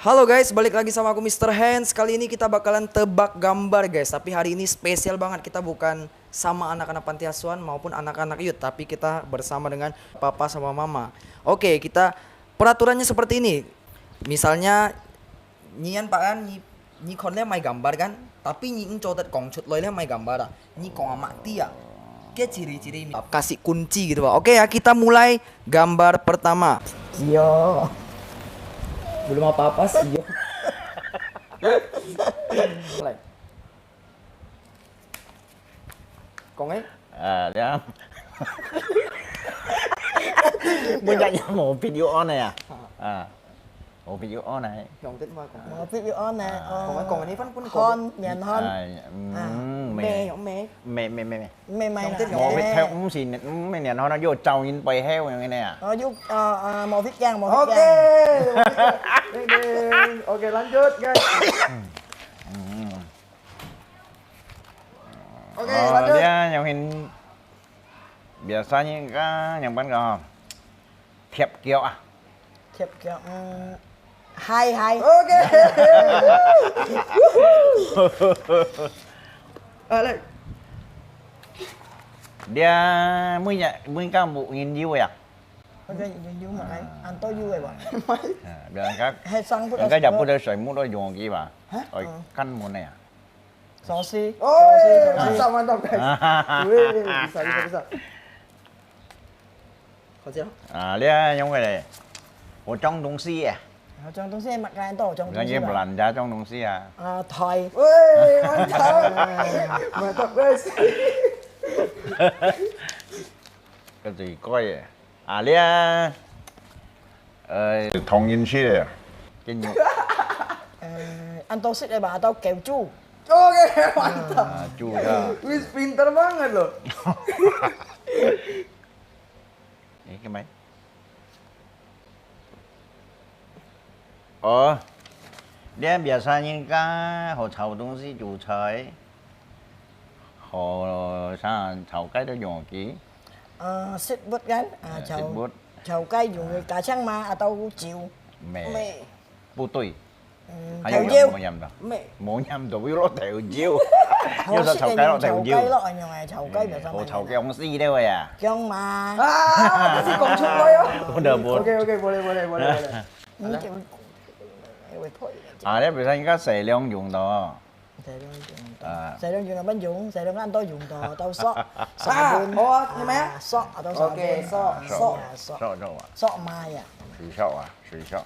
Halo guys, balik lagi sama aku Mr. Hands. Kali ini kita bakalan tebak gambar guys. Tapi hari ini spesial banget. Kita bukan sama anak-anak panti asuhan maupun anak-anak youth, tapi kita bersama dengan papa sama mama. Oke, kita peraturannya seperti ini. Misalnya nyian pak kan, nyi konnya mai gambar kan. Tapi nyi codet kongcut loilnya mai gambar. Nyi kong amak tia. Kayak ciri-ciri kasih kunci gitu pak. Oke ya, kita mulai gambar pertama. Yo. Belum apa-apa sih. Mulai. Kong ấy. Đấy. Muốn dạy một video này à? Một video này. Kong tích mời kong. Một video nè. Kong ấy kong này phân phân Con, nhàn hơn. Mẹ không mẹ. Mẹ Mày mày Không thích là một video theo cũng xì mày nè nó vô trâu nhìn bầy heo như này nè. giúp một viết trang, một Oke. viết trang. Oke, lanjut guys. Oke, lanjut. Dia nyamhin biasanya kan yang ban gak thiệp kiệu à? Thiệp kiểu hai. Oke. Lại. Dia mới cao 1.000 view à? Ok, vui mà anh tôi vui rồi bọn. Biar các Hết xong phút. cái dập bữa sợi mút đó dùng gì bà? Rồi căn một này à? Saucy. Oh, mantap guys. Wih, bisa. Còn gì không? Dia giống cái này. Ở trong đông si à? Ở trong東西mặc ra anh tôi trong Cái gì mà lần ra trong đông si à? Thời. Wih, mantap. Mantap guys. Cái gì coi à? Dia同音系列， cái nhục Anh tôi xích đây bà tao kèo chu. Oke, mantap. chu ra. Wih, pintar banget loh. Cái máy. Dia biasanya kan họ chào东西chủ trời. Họ sao chào cái đó dùng kỹ. Xích bút gắn. Xích bút. Chào cây dùng người cả sáng mà tao chịu. Mẹ. Bút tùy. Theo diêu. Mỗi nhầm đâu. Mẹ. Mỗi nhầm rồi biết nó theo diêu. Họ xích đây nó theo chào diêu. cây lọ nhưng chào cây là sao Họ mày. chào cái ông si đấy vậy à? Không mà. Kasih kongcut lo ya. Udah buat. Oke, boleh. Ini kiểu Dia biasanya kan seliong dùng đó. Xài đơn dùng là bánh dụng, xài đơn anh tôi dùng tao sọ. Nhưng mà Sọ, tao sọ. Ok, sọ. Sọ đâu à? Sọ mai à. Sủi sọ à? Sủi sọ.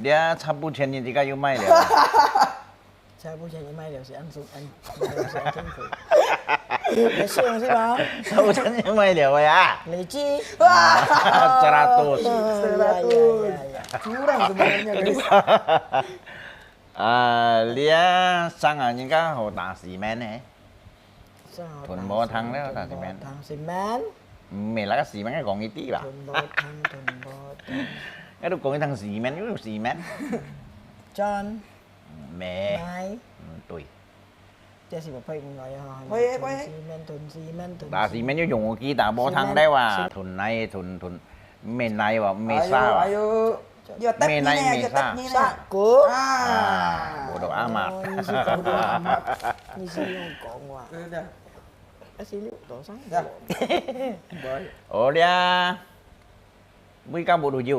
Dia sapu chen ni tiga yu mai liao. Sao bố chạy mai đều sẽ ăn sụp anh. Đều sẽ ăn trứng phụ. Để xương xí ba. Sapu chen ni mai liao ya. Lý chi. 100. Curang sebenarnya guys. Dia sang à những cái hồ đá xì men này. Thuần bò thăng đấy đá xì men. Thằng xì men. Mày là cái xì men cái còn ít tí bà. Thuần bò thằng. Cái đó còn cái thằng xì men, cái xì men. John. Mẹ. Mai. Tùy. Chứ xì bà phê cũng nói Phê. Thuần xì men. Đá xì men nó dùng kia ta bò thăng đấy à. Thuần này thuần men này và men sa à. Ayo. Dia tap Mie ni naik, nè, mie dia sa. tap ni nè. Sa của. Bodoh amat. Bodoh amat. Ni xì yung còn quá. Udah. Cái xì liệu tổ sáng. Dah. Boleh. Dia mới cao bộ đồ dư.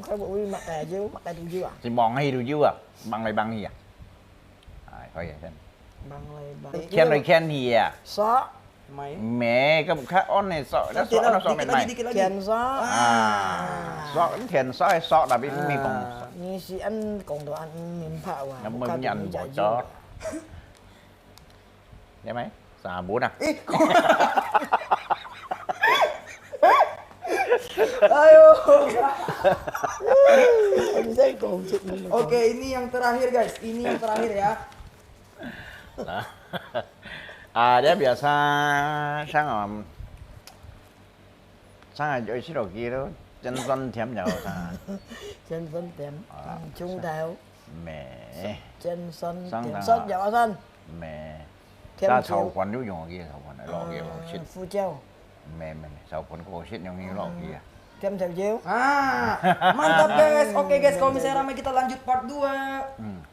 Cái bộ mặc đè dư, mặc đè đồ dư à? Thì bọn hay đồ dư à? Bằng này bằng gì à? Thôi vậy xem. Bằng này bằng. Khen rồi khen gì à? Xó. Mày. Mẹ cái bụng khác on này sợ nó sợ nó sợ mày mày. Kèn gió. Sợ cái thiền sợ hay sợ là bị mày còn Như si anh còn đồ ăn miếng phạo à. Cảm ơn nhận bỏ chót. Nghe mấy? Xà bún à? Ayo. Oke, ini yang terakhir guys. Ini yang terakhir ya. Dia biasa sang ở chỗ xí đồ kia đó chân dân thèm nhậu ta. Chân sân tiệm trung theo. Mẹ. Chân sân Sân tiệm ta. sân dạo sân. Mẹ. Thêm Ta chiều. sầu quần nếu dùng kia sầu quần này lọ kia lọ shit. Phu treo. Mẹ sầu quần của shit dùng kia lọ kia. Kem chiều. Mantap guys. Oke guys, kalau misalnya ramai kita lanjut part 2.